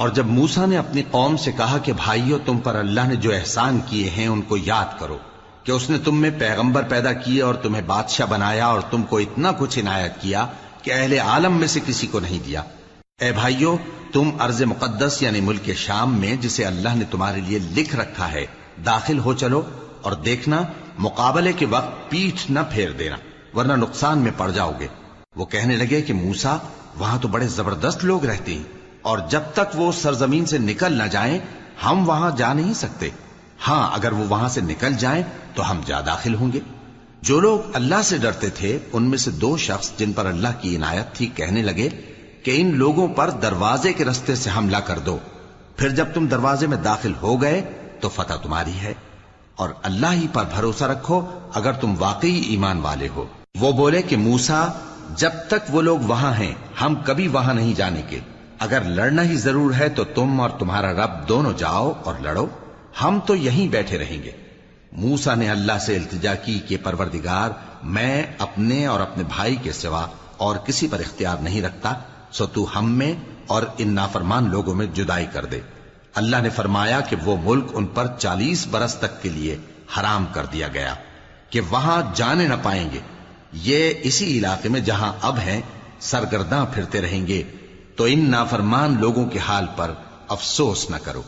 اور جب موسیٰ نے اپنی قوم سے کہا کہ بھائیو تم پر اللہ نے جو احسان کیے ہیں ان کو یاد کرو، کہ اس نے تم میں پیغمبر پیدا کیے اور تمہیں بادشاہ بنایا اور تم کو اتنا کچھ عنایت کیا کہ اہل عالم میں سے کسی کو نہیں دیا۔ اے بھائیو، تم ارض مقدس یعنی ملک شام میں جسے اللہ نے تمہارے لیے لکھ رکھا ہے داخل ہو چلو، اور دیکھنا مقابلے کے وقت پیٹھ نہ پھیر دینا ورنہ نقصان میں پڑ جاؤ گے۔ وہ کہنے لگے کہ موسیٰ وہاں تو بڑے زبردست لوگ رہتے ہیں، اور جب تک وہ سرزمین سے نکل نہ جائیں ہم وہاں جا نہیں سکتے۔ ہاں اگر وہ وہاں سے نکل جائیں تو ہم جا داخل ہوں گے۔ جو لوگ اللہ سے ڈرتے تھے ان میں سے 2 شخص جن پر اللہ کی عنایت تھی کہنے لگے کہ ان لوگوں پر دروازے کے رستے سے حملہ کر دو، پھر جب تم دروازے میں داخل ہو گئے تو فتح تمہاری ہے، اور اللہ ہی پر بھروسہ رکھو اگر تم واقعی ایمان والے ہو۔ وہ بولے کہ موسیٰ جب تک وہ لوگ وہاں ہیں ہم کبھی وہاں نہیں جانے کے، اگر لڑنا ہی ضرور ہے تو تم اور تمہارا رب دونوں جاؤ اور لڑو، ہم تو یہیں بیٹھے رہیں گے۔ موسیٰ نے اللہ سے التجا کی کہ پروردگار، میں اپنے اور اپنے بھائی کے سوا اور کسی پر اختیار نہیں رکھتا، سو تو ہم میں اور ان نافرمان لوگوں میں جدائی کر دے۔ اللہ نے فرمایا کہ وہ ملک ان پر 40 برس تک کے لیے حرام کر دیا گیا کہ وہاں جانے نہ پائیں گے۔ یہ اسی علاقے میں جہاں اب ہیں سرگرداں پھرتے رہیں گے، تو ان نافرمان لوگوں کے حال پر افسوس نہ کرو۔